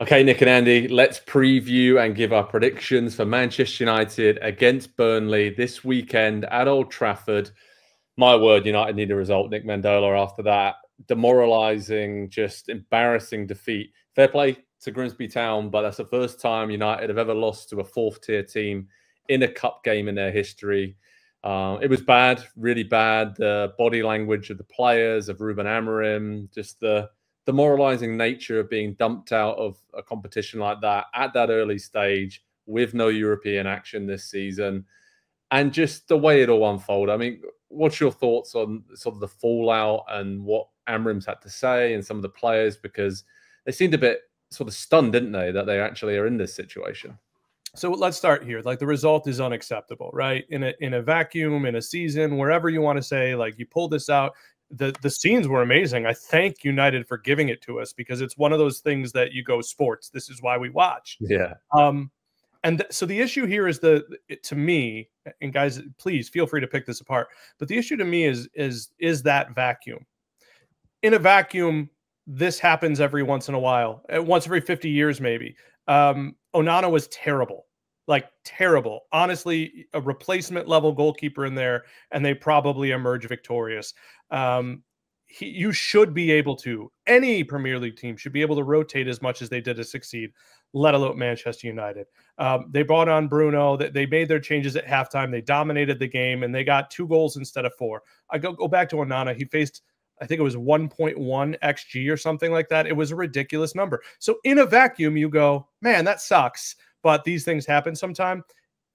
Okay, Nick and Andy, let's preview and give our predictions for Manchester United against Burnley this weekend at Old Trafford. My word, United need a result. Nick Mendola after that demoralising, just embarrassing defeat. Fair play to Grimsby Town, but that's the first time United have ever lost to a fourth-tier team in a cup game in their history. It was bad, really bad. The body language of the players, of Ruben Amorim, just the demoralizing nature of being dumped out of a competition like that at that early stage with no European action this season, and just the way it all unfolded. I mean, what's your thoughts on sort of the fallout and what Amorim's had to say and some of the players? Because they seemed a bit sort of stunned, didn't they, that they actually are in this situation? So let's start here. Like, the result is unacceptable, right? In a vacuum, in a season, wherever you want to say, like, you pulled this out. The scenes were amazing. I thank United for giving it to us, because it's one of those things that you go, sports, this is why we watch. Yeah. So the issue here is to me, and guys, please feel free to pick this apart, but the issue to me is that vacuum. In a vacuum, this happens every once in a while, once every 50 years maybe. Onana was terrible. Like, terrible. Honestly, a replacement level goalkeeper in there, and they probably emerge victorious. You should be able to, any Premier League team should be able to rotate as much as they did to succeed, let alone Manchester United. They brought on Bruno. They made their changes at halftime. They dominated the game, and they got 2 goals instead of 4. I go back to Onana. He faced, I think it was 1.1 XG or something like that. It was a ridiculous number. So in a vacuum, you go, man, that sucks. But these things happen sometime.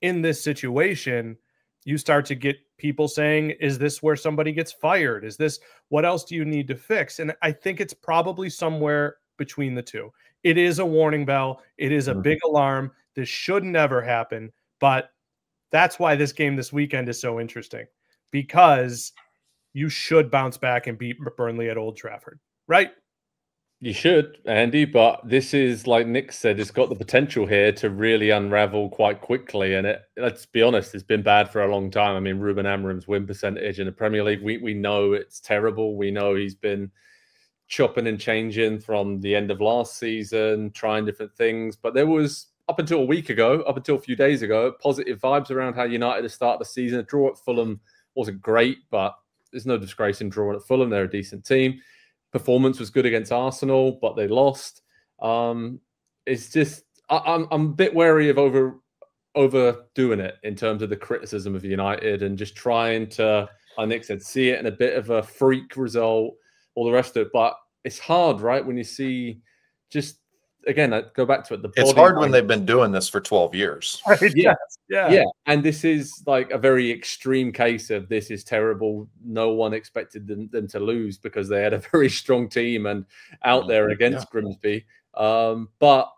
In this situation, you start to get people saying, is this where somebody gets fired? Is this, what else do you need to fix? And I think it's probably somewhere between the two. It is a warning bell. It is a big alarm. This should never happen. But that's why this game this weekend is so interesting, because you should bounce back and beat Burnley at Old Trafford, right? You should, Andy, but this is, like Nick said, it's got the potential here to really unravel quite quickly. And let's be honest, it's been bad for a long time. I mean, Ruben Amorim's win percentage in the Premier League, we know it's terrible. We know he's been chopping and changing from the end of last season, trying different things. But there was, up until a week ago, up until a few days ago, positive vibes around how United had started the season. A draw at Fulham wasn't great, but there's no disgrace in drawing at Fulham. They're a decent team. Performance was good against Arsenal, but they lost. It's just, I'm a bit wary of overdoing it in terms of the criticism of United, and just trying to, like Nick said, see it in a bit of a freak result, all the rest of it. But it's hard, right? When you see, just again, I go back to it. It's hard when they've been doing this for 12 years. Right? Yeah. And this is like a very extreme case of, this is terrible. No one expected them to lose, because they had a very strong team and out there against Grimsby. But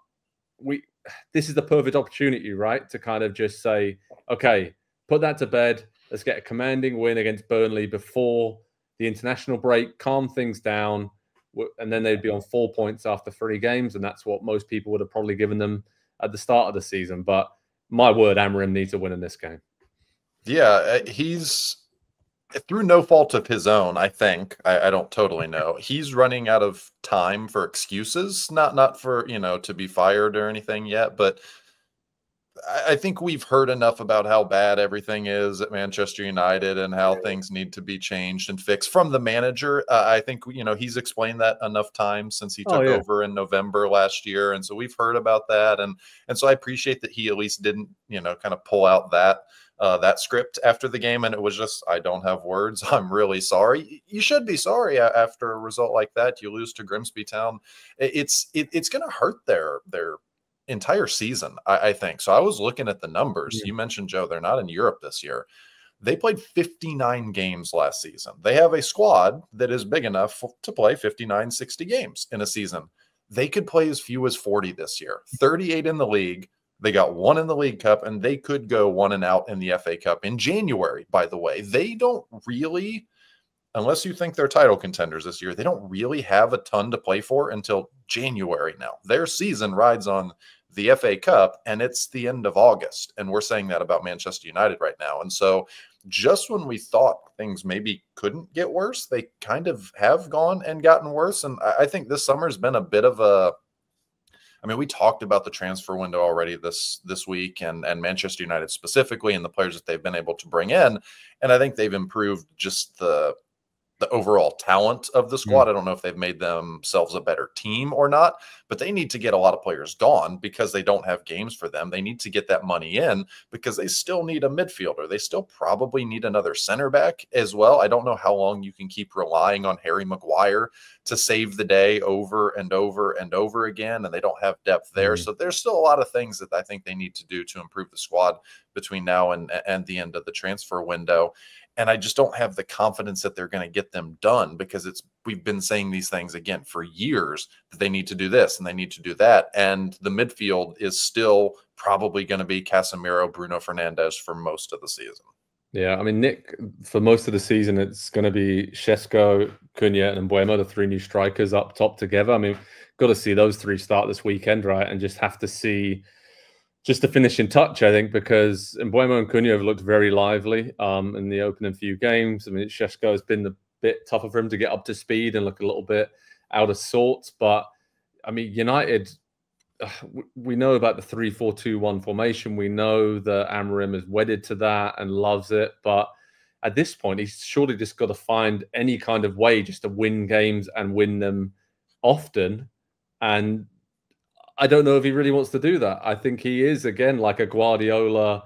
this is the perfect opportunity, right, to kind of just say, okay, put that to bed. Let's get a commanding win against Burnley before the international break, calm things down. And then they'd be on 4 points after 3 games. And that's what most people would have probably given them at the start of the season. But my word, Amorim needs a win in this game. Yeah, he's, through no fault of his own, I think. I don't totally know. He's running out of time for excuses, not for, to be fired or anything yet. But I think we've heard enough about how bad everything is at Manchester United and how things need to be changed and fixed from the manager. I think, he's explained that enough times since he took over in November last year. And so we've heard about that. And so I appreciate that he at least didn't, kind of pull out that script after the game. And it was just, I don't have words. I'm really sorry. You should be sorry after a result like that. You lose to Grimsby Town. It's going to hurt their entire season, I think. So I was looking at the numbers. You mentioned, Joe, they're not in Europe this year. They played 59 games last season. They have a squad that is big enough to play 59, 60 games in a season. They could play as few as 40 this year. 38 in the league. They got 1 in the League Cup, and they could go 1 and out in the FA Cup in January, by the way. They don't really, unless you think they're title contenders this year, they don't really have a ton to play for until January now. Their season rides on the FA Cup, and it's the end of August. And we're saying that about Manchester United right now. And so just when we thought things maybe couldn't get worse, they kind of have gone and gotten worse. And I think this summer's been a bit of I mean, we talked about the transfer window already this week, and Manchester United specifically, and the players that they've been able to bring in. And I think they've improved just the overall talent of the squad. I don't know if they've made themselves a better team or not, but they need to get a lot of players gone because they don't have games for them. They need to get that money in because they still need a midfielder. They still probably need another center back as well. I don't know how long you can keep relying on Harry Maguire to save the day over and over and over again, and they don't have depth there. So there's still a lot of things that I think they need to do to improve the squad between now and the end of the transfer window. And I just don't have the confidence that they're going to get them done because we've been saying these things again for years that they need to do this and they need to do that. And the midfield is still probably going to be Casemiro, Bruno Fernandes for most of the season. Yeah, I mean, Nick, for most of the season, it's going to be Šeško, Cunha, and Mbeumo, the three new strikers up top together. I mean, got to see those three start this weekend, right? And just have to see just the finishing touch, I think, because Mbeumo and Cunha have looked very lively in the opening few games. I mean, Šeško has been a bit tougher for him to get up to speed and look a little bit out of sorts. But, I mean, United, we know about the 3-4-2-1 formation. We know that Amorim is wedded to that and loves it. But at this point, he's surely just got to find any kind of way just to win games and win them often. And I don't know if he really wants to do that. I think he is, again, like a Guardiola,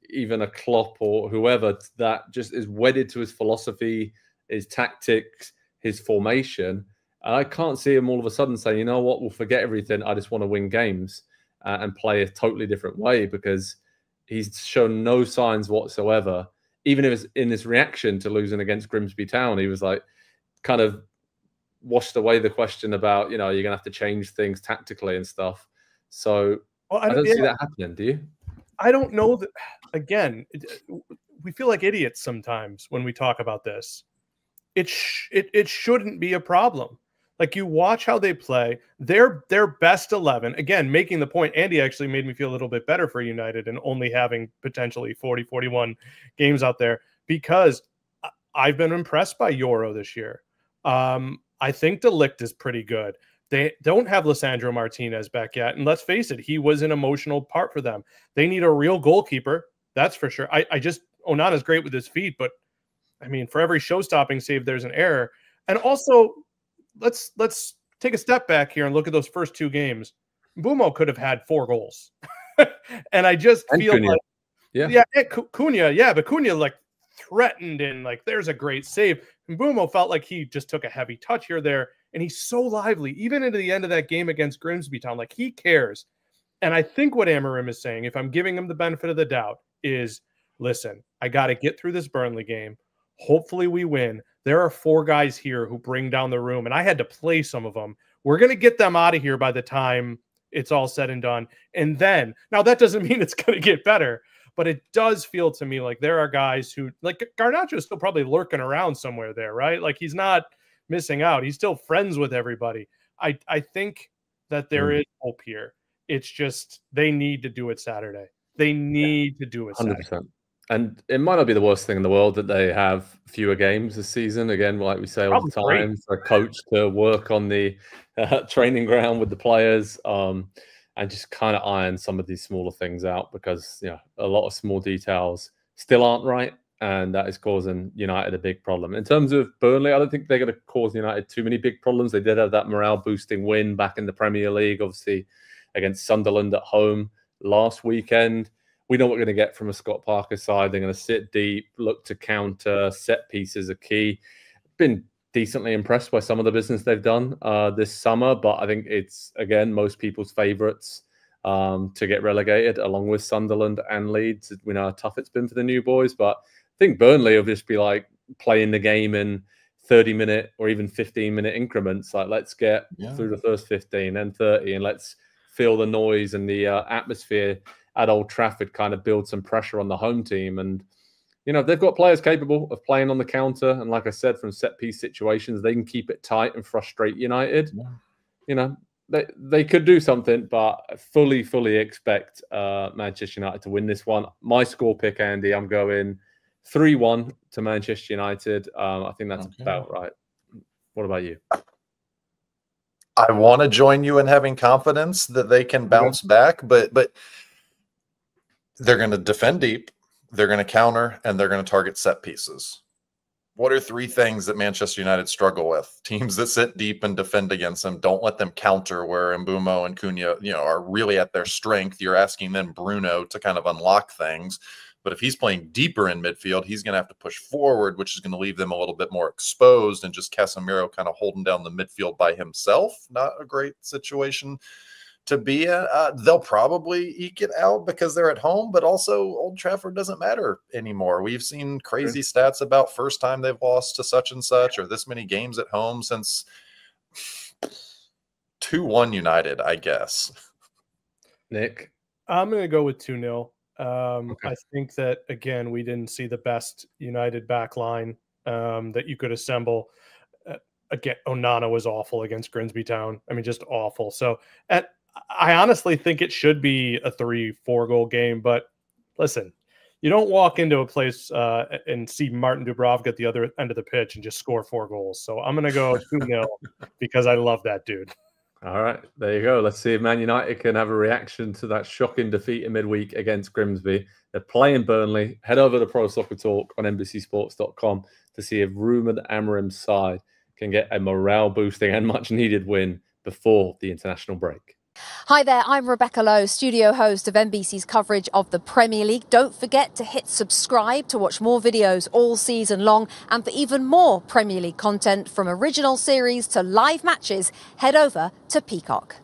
even a Klopp or whoever that just is wedded to his philosophy, his tactics, his formation. And I can't see him all of a sudden saying, you know what, we'll forget everything. I just want to win games and play a totally different way, because he's shown no signs whatsoever. Even if it's in his reaction to losing against Grimsby Town, he was like kind of washed away the question about, you're going to have to change things tactically and stuff. So I don't see that happening. Do you? I don't know that. Again, we feel like idiots sometimes when we talk about this. It shouldn't be a problem. Like, you watch how they play, their best 11, again, making the point, Andy actually made me feel a little bit better for United and only having potentially 40, 41 games out there, because I've been impressed by Euro this year. I think De Ligt is pretty good. They don't have Lisandro Martinez back yet. And let's face it, he was an emotional part for them. They need a real goalkeeper. That's for sure. Onana's great with his feet, but I mean, for every show-stopping save, there's an error. And also, let's take a step back here and look at those first two games. Mbeumo could have had 4 goals. And I just feel Cunha. Cunha, but Cunha like threatened and like there's a great save. And Mbeumo felt like he just took a heavy touch here, there, and he's so lively, even into the end of that game against Grimsby Town. Like, he cares. And I think what Amorim is saying, if I'm giving him the benefit of the doubt, is, listen, I got to get through this Burnley game. Hopefully we win. There are 4 guys here who bring down the room, and I had to play some of them. We're going to get them out of here by the time it's all said and done. And then, now that doesn't mean it's going to get better, but it does feel to me like there are guys who, like Garnacho is still probably lurking around somewhere there, right? Like, he's not missing out. He's still friends with everybody. I think that there is hope here. It's just they need to do it Saturday. They need to do it Saturday. 100%. And it might not be the worst thing in the world that they have fewer games this season. Again, like we say all the time, for a coach to work on the training ground with the players and just kind of iron some of these smaller things out, because a lot of small details still aren't right, and that is causing United a big problem. In terms of Burnley, I don't think they're going to cause United too many big problems. They did have that morale-boosting win back in the Premier League, obviously against Sunderland at home last weekend. We know what we're going to get from a Scott Parker side. They're going to sit deep, look to counter, set pieces are key. Been decently impressed by some of the business they've done this summer, but I think it's, again, most people's favourites to get relegated, along with Sunderland and Leeds. We know how tough it's been for the new boys, but I think Burnley will just be like playing the game in 30-minute or even 15-minute increments. Like, let's get through the first 15 and 30, and let's feel the noise and the atmosphere at Old Trafford, kind of build some pressure on the home team. And, they've got players capable of playing on the counter. And like I said, from set-piece situations, they can keep it tight and frustrate United. Yeah. They could do something, but I fully expect Manchester United to win this one. My score pick, Andy, I'm going 3-1 to Manchester United. I think that's about right. What about you? I want to join you in having confidence that they can bounce back, but they're going to defend deep, they're going to counter, and they're going to target set pieces. What are three things that Manchester United struggle with? Teams that sit deep and defend against them, don't let them counter, where Mbeumo and Cunha, are really at their strength. You're asking then Bruno to kind of unlock things. But if he's playing deeper in midfield, he's going to have to push forward, which is going to leave them a little bit more exposed, and just Casemiro kind of holding down the midfield by himself. Not a great situation to be in. They'll probably eke it out because they're at home, but also Old Trafford doesn't matter anymore. We've seen crazy stats about first time they've lost to such and such, or this many games at home since 2-1 United, I guess. Nick? I'm going to go with 2-0. I think that, again, we didn't see the best United back line that you could assemble. Again, Onana was awful against Grimsby Town. I mean, just awful. So I honestly think it should be a 3-4 goal game. But listen, you don't walk into a place and see Martin Dubravka at the other end of the pitch and just score 4 goals. So I'm going to go 2-0 because I love that dude. All right, there you go. Let's see if Man United can have a reaction to that shocking defeat in midweek against Grimsby. They're playing Burnley. Head over to Pro Soccer Talk on NBCSports.com to see if Ruben Amorim's side can get a morale-boosting and much-needed win before the international break. Hi there, I'm Rebecca Lowe, studio host of NBC's coverage of the Premier League. Don't forget to hit subscribe to watch more videos all season long. And for even more Premier League content, from original series to live matches, head over to Peacock.